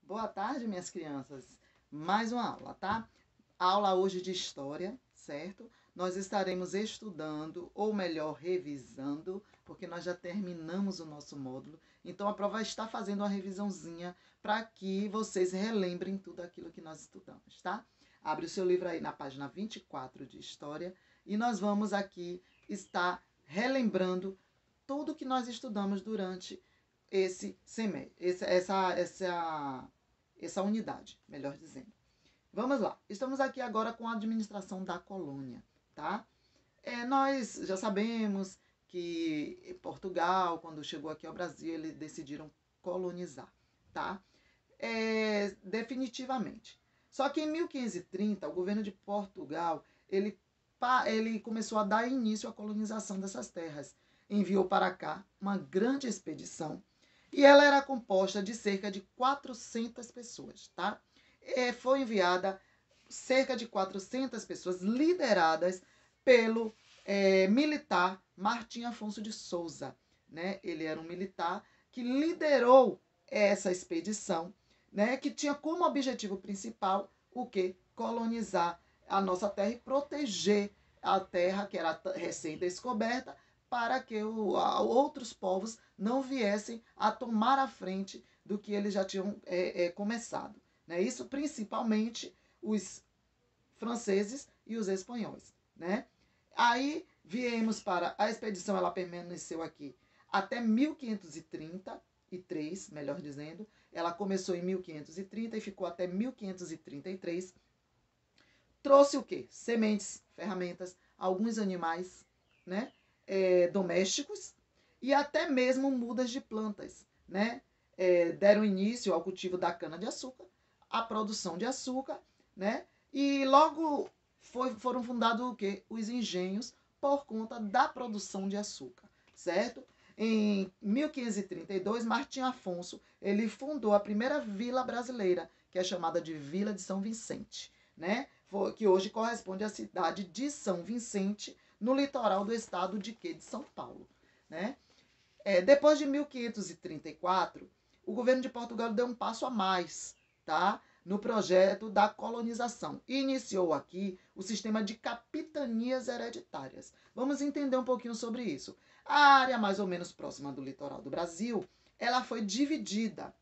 Boa tarde, minhas crianças. Mais uma aula, tá? Aula hoje de História, certo? Nós estaremos estudando, ou melhor, revisando, porque nós já terminamos o nosso módulo. Então, a prova está fazendo uma revisãozinha para que vocês relembrem tudo aquilo que nós estudamos, tá? Abre o seu livro aí na página 24 de História e nós vamos aqui estar relembrando tudo que nós estudamos durante esse semestre, essa unidade, melhor dizendo. Vamos lá. Estamos aqui agora com a administração da colônia, tá? Nós já sabemos que Portugal, quando chegou aqui ao Brasil, eles decidiram colonizar, tá? Definitivamente. Só que em 1530, o governo de Portugal, ele começou a dar início à colonização dessas terras. Enviou para cá uma grande expedição e ela era composta de cerca de 400 pessoas, tá? Foi enviada cerca de 400 pessoas lideradas pelo militar Martim Afonso de Souza, né? Ele era um militar que liderou essa expedição, né? Que tinha como objetivo principal o quê? Colonizar a nossa terra e proteger a terra que era recém-descoberta para que outros povos não viessem a tomar a frente do que eles já tinham começado. Né? Isso principalmente os franceses e os espanhóis. Né? Aí viemos para a expedição, ela permaneceu aqui até 1533, melhor dizendo. Ela começou em 1530 e ficou até 1533. Trouxe o quê? Sementes, ferramentas, alguns animais, né? Domésticos e até mesmo mudas de plantas, né? Deram início ao cultivo da cana-de-açúcar, à produção de açúcar, né? E logo foram fundados o quê? Os engenhos por conta da produção de açúcar, certo? Em 1532, Martim Afonso ele fundou a primeira vila brasileira, que é chamada de Vila de São Vicente, né? Que hoje corresponde à cidade de São Vicente, no litoral do estado de quê? De São Paulo. Né? Depois de 1534, o governo de Portugal deu um passo a mais, tá? No projeto da colonização. E iniciou aqui o sistema de capitanias hereditárias. Vamos entender um pouquinho sobre isso. A área mais ou menos próxima do litoral do Brasil, ela foi dividida.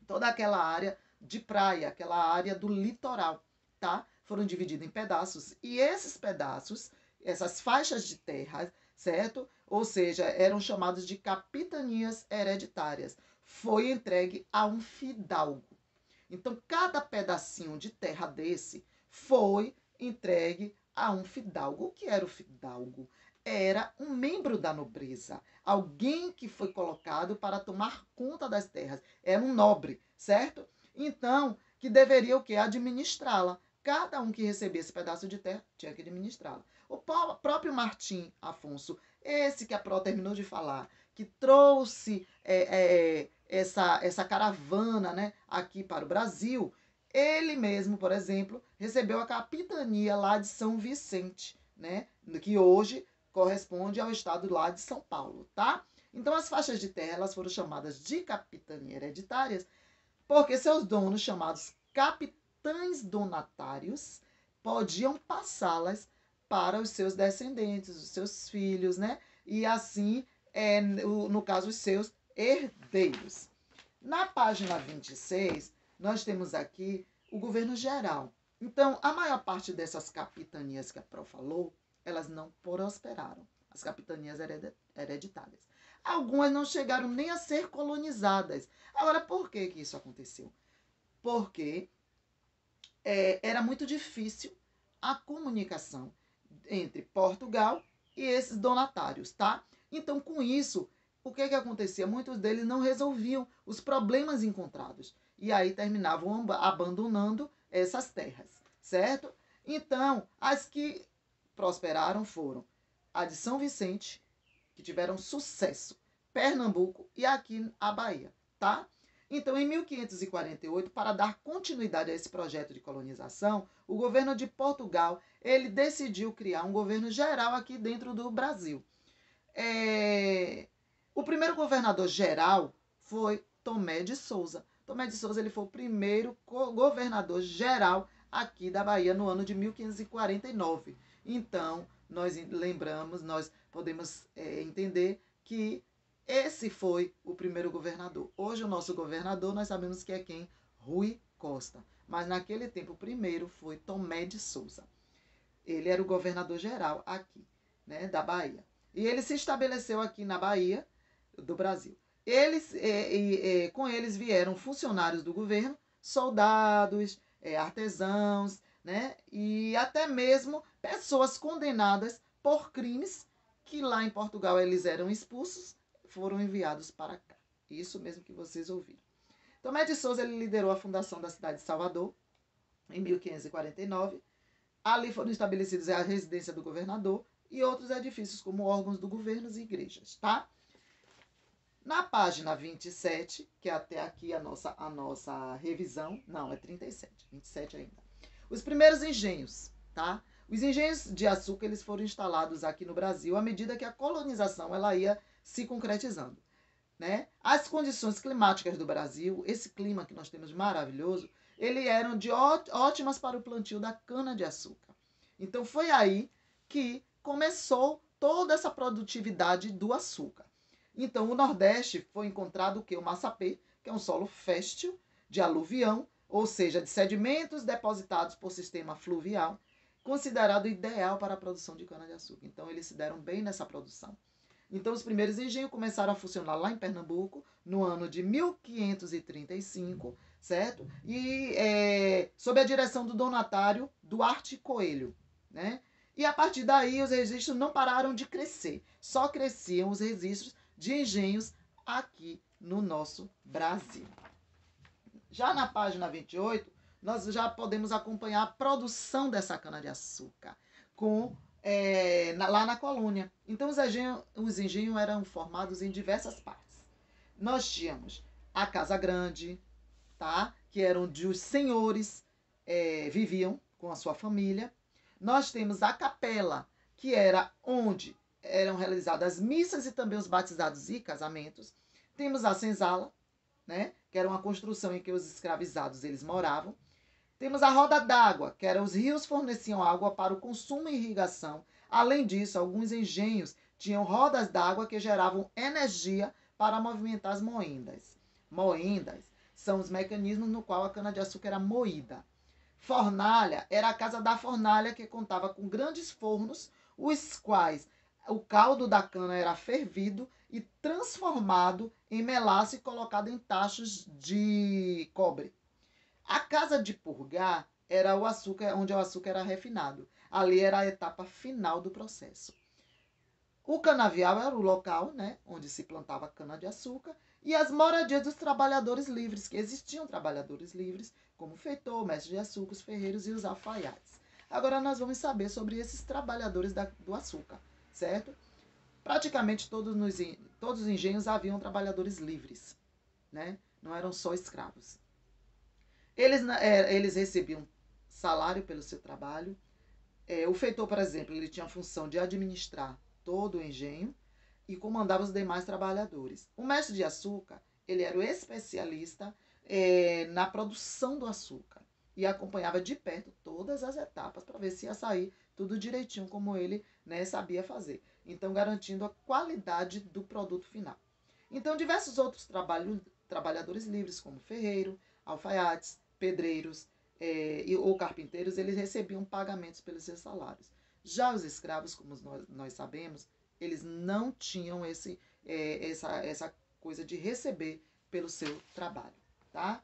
Toda aquela área de praia, aquela área do litoral, tá? Foram divididos em pedaços. E esses pedaços, essas faixas de terra, certo? Ou seja, eram chamados de capitanias hereditárias. Foi entregue a um fidalgo. Então, cada pedacinho de terra desse foi entregue a um fidalgo. O que era o fidalgo? Era um membro da nobreza, alguém que foi colocado para tomar conta das terras. Era um nobre, certo? Então, que deveria o quê? Administrá-la. Cada um que recebia esse pedaço de terra tinha que administrá-la. O próprio Martim Afonso, esse que a Pro terminou de falar, que trouxe essa caravana, né, aqui para o Brasil, ele mesmo, por exemplo, recebeu a capitania lá de São Vicente, né, que hoje corresponde ao estado lá de São Paulo, tá? Então, as faixas de terra elas foram chamadas de capitania hereditárias porque seus donos, chamados capitães donatários, podiam passá-las para os seus descendentes, os seus filhos, né? E assim, no caso, os seus herdeiros. Na página 26, nós temos aqui o governo geral. Então, a maior parte dessas capitanias que a Pro falou, elas não prosperaram, as capitanias hereditárias. Algumas não chegaram nem a ser colonizadas. Agora, por que isso aconteceu? Porque era muito difícil a comunicação entre Portugal e esses donatários, tá? Então, com isso, o que acontecia? Muitos deles não resolviam os problemas encontrados. E aí terminavam abandonando essas terras, certo? Então, as que prosperaram foram a de São Vicente, que tiveram sucesso, Pernambuco e aqui a Bahia, tá? Então, em 1548, para dar continuidade a esse projeto de colonização, o governo de Portugal ele decidiu criar um governo geral aqui dentro do Brasil. O primeiro governador geral foi Tomé de Souza. Tomé de Souza ele foi o primeiro governador geral aqui da Bahia no ano de 1549. Então, nós lembramos, nós podemos entender que esse foi o primeiro governador. Hoje o nosso governador, nós sabemos que é quem? Rui Costa. Mas naquele tempo o primeiro foi Tomé de Souza. Ele era o governador geral aqui, né, da Bahia. E ele se estabeleceu aqui na Bahia do Brasil. Com eles vieram funcionários do governo, soldados, artesãos, né, e até mesmo pessoas condenadas por crimes que lá em Portugal eles eram expulsos, foram enviados para cá. Isso mesmo que vocês ouviram. Tomé de Souza ele liderou a fundação da cidade de Salvador em 1549. Ali foram estabelecidos a residência do governador e outros edifícios como órgãos do governo e igrejas, tá? Na página 27, que é até aqui a nossa revisão, não, é 37, 27 ainda. Os primeiros engenhos, tá? Os engenhos de açúcar eles foram instalados aqui no Brasil à medida que a colonização ela ia se concretizando, né? As condições climáticas do Brasil, esse clima que nós temos maravilhoso, eles eram de ótimas para o plantio da cana-de-açúcar. Então foi aí que começou toda essa produtividade do açúcar. Então o Nordeste foi encontrado o que? O Massapê, que é um solo fértil de aluvião, ou seja, de sedimentos depositados por sistema fluvial, considerado ideal para a produção de cana-de-açúcar. Então eles se deram bem nessa produção. Então, os primeiros engenhos começaram a funcionar lá em Pernambuco, no ano de 1535, certo? E sob a direção do donatário Duarte Coelho, né? E a partir daí, os registros não pararam de crescer. Só cresciam os registros de engenhos aqui no nosso Brasil. Já na página 28, nós já podemos acompanhar a produção dessa cana-de-açúcar lá na colônia. Então, os engenhos eram formados em diversas partes. Nós tínhamos a Casa Grande, tá? Que era onde os senhores viviam com a sua família. Nós temos a capela, que era onde eram realizadas as missas e também os batizados e casamentos. Temos a senzala, né? Que era uma construção em que os escravizados eles moravam. Temos a roda d'água, que era os rios forneciam água para o consumo e irrigação. Além disso, alguns engenhos tinham rodas d'água que geravam energia para movimentar as moendas. Moendas são os mecanismos no qual a cana-de-açúcar era moída. Fornalha era a casa da fornalha que contava com grandes fornos, os quais o caldo da cana era fervido e transformado em melaço e colocado em tachos de cobre. A casa de purgar era o açúcar, onde o açúcar era refinado. Ali era a etapa final do processo. O canavial era o local, né, onde se plantava cana-de-açúcar, e as moradias dos trabalhadores livres, que existiam trabalhadores livres, como o feitor, mestre de açúcar, os ferreiros e os alfaiates. Agora nós vamos saber sobre esses trabalhadores do açúcar, certo? Praticamente todos os engenhos haviam trabalhadores livres, né? Não eram só escravos. Eles recebiam salário pelo seu trabalho. O feitor, por exemplo, ele tinha a função de administrar todo o engenho e comandava os demais trabalhadores. O mestre de açúcar, ele era o especialista na produção do açúcar e acompanhava de perto todas as etapas para ver se ia sair tudo direitinho como ele, né, sabia fazer. Então, garantindo a qualidade do produto final. Então, diversos outros trabalhadores livres, como ferreiro, alfaiates, pedreiros ou carpinteiros, eles recebiam pagamentos pelos seus salários. Já os escravos, como nós sabemos, eles não tinham essa coisa de receber pelo seu trabalho, tá?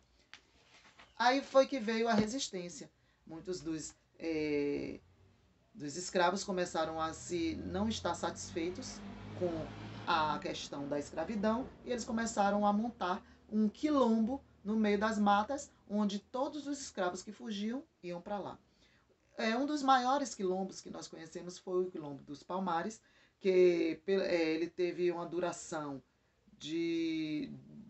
Aí foi que veio a resistência. Muitos dos escravos começaram a não estar satisfeitos com a questão da escravidão e eles começaram a montar um quilombo no meio das matas, onde todos os escravos que fugiam iam para lá. Um dos maiores quilombos que nós conhecemos foi o Quilombo dos Palmares, que ele teve uma duração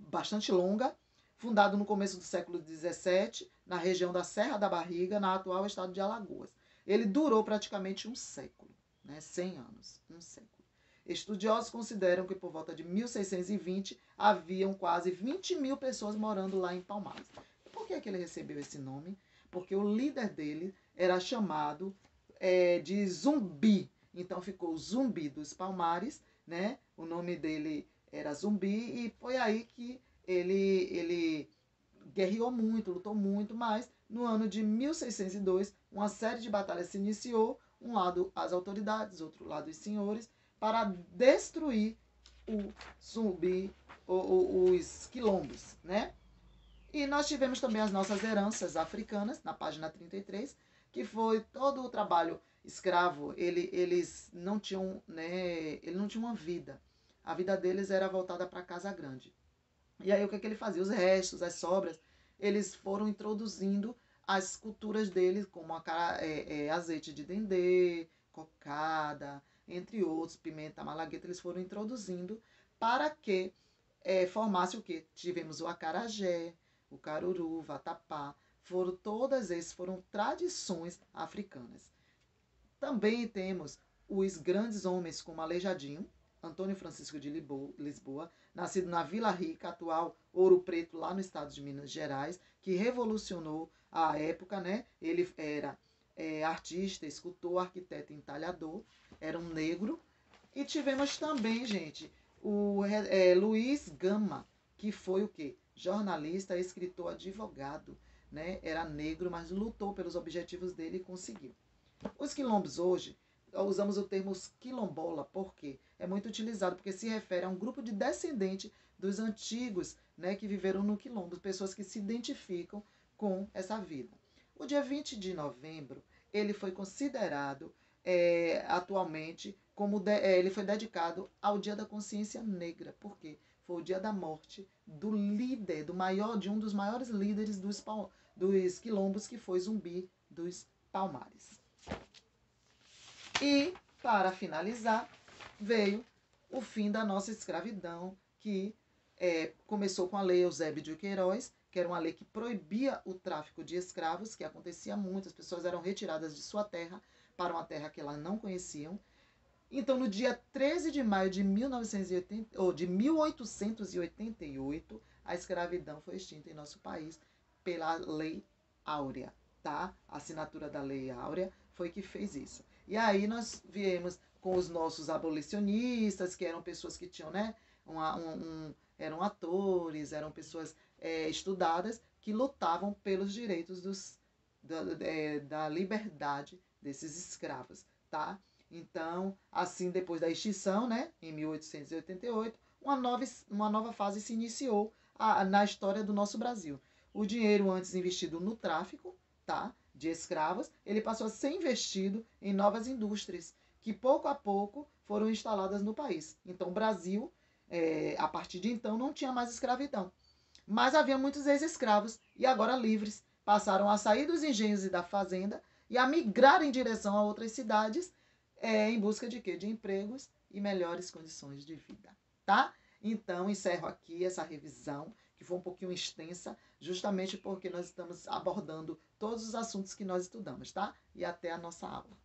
bastante longa, fundado no começo do século XVII, na região da Serra da Barriga, na atual estado de Alagoas. Ele durou praticamente um século, né? 100 anos, um século. Estudiosos consideram que por volta de 1620 haviam quase 20 mil pessoas morando lá em Palmares. E por que ele recebeu esse nome? Porque o líder dele era chamado de Zumbi. Então ficou Zumbi dos Palmares, né? O nome dele era Zumbi e foi aí que ele guerreou muito, lutou muito, mas no ano de 1602 uma série de batalhas se iniciou, um lado as autoridades, outro lado os senhores, para destruir o Zumbi, os quilombos, né? E nós tivemos também as nossas heranças africanas, na página 33, que foi todo o trabalho escravo, eles não tinham, né, ele não tinha uma vida. A vida deles era voltada para a casa grande. E aí o que ele fazia? Os restos, as sobras, eles foram introduzindo as culturas deles, como azeite de dendê, cocada, entre outros, pimenta malagueta, eles foram introduzindo para que formasse o quê? Tivemos o acarajé, o caruru, o vatapá, foram tradições africanas. Também temos os grandes homens como Aleijadinho, Antônio Francisco de Lisboa, nascido na Vila Rica, atual Ouro Preto, lá no estado de Minas Gerais, que revolucionou a época, né? Ele era artista, escultor, arquiteto e entalhador, era um negro. E tivemos também, gente, o Luiz Gama, que foi o quê? Jornalista, escritor, advogado, né? Era negro, mas lutou pelos objetivos dele e conseguiu. Os quilombos hoje, usamos o termo quilombola, porque é muito utilizado, porque se refere a um grupo de descendentes dos antigos, né, que viveram no quilombo, pessoas que se identificam com essa vida. O dia 20 de novembro, ele foi considerado atualmente como ele foi dedicado ao Dia da Consciência Negra, porque foi o dia da morte do líder, de um dos maiores líderes dos quilombos, que foi Zumbi dos Palmares. E, para finalizar, veio o fim da nossa escravidão, que começou com a Lei Eusébio de Queiroz, que era uma lei que proibia o tráfico de escravos, que acontecia muito, as pessoas eram retiradas de sua terra para uma terra que elas não conheciam. Então, no dia 13 de maio de 1888, a escravidão foi extinta em nosso país pela Lei Áurea, tá? A assinatura da Lei Áurea foi que fez isso. E aí nós viemos com os nossos abolicionistas, que eram pessoas que tinham, né, eram atores, eram pessoas estudadas, que lutavam pelos direitos da liberdade desses escravos, tá? Então, assim, depois da extinção, né, em 1888, uma nova fase se iniciou na história do nosso Brasil. O dinheiro antes investido no tráfico, tá, de escravos, ele passou a ser investido em novas indústrias, que pouco a pouco foram instaladas no país. Então, o Brasil, a partir de então, não tinha mais escravidão. Mas havia muitos ex-escravos, e agora livres, passaram a sair dos engenhos e da fazenda e a migrar em direção a outras cidades, em busca de quê? De empregos e melhores condições de vida, tá? Então, encerro aqui essa revisão, que foi um pouquinho extensa, justamente porque nós estamos abordando todos os assuntos que nós estudamos, tá? E até a nossa aula.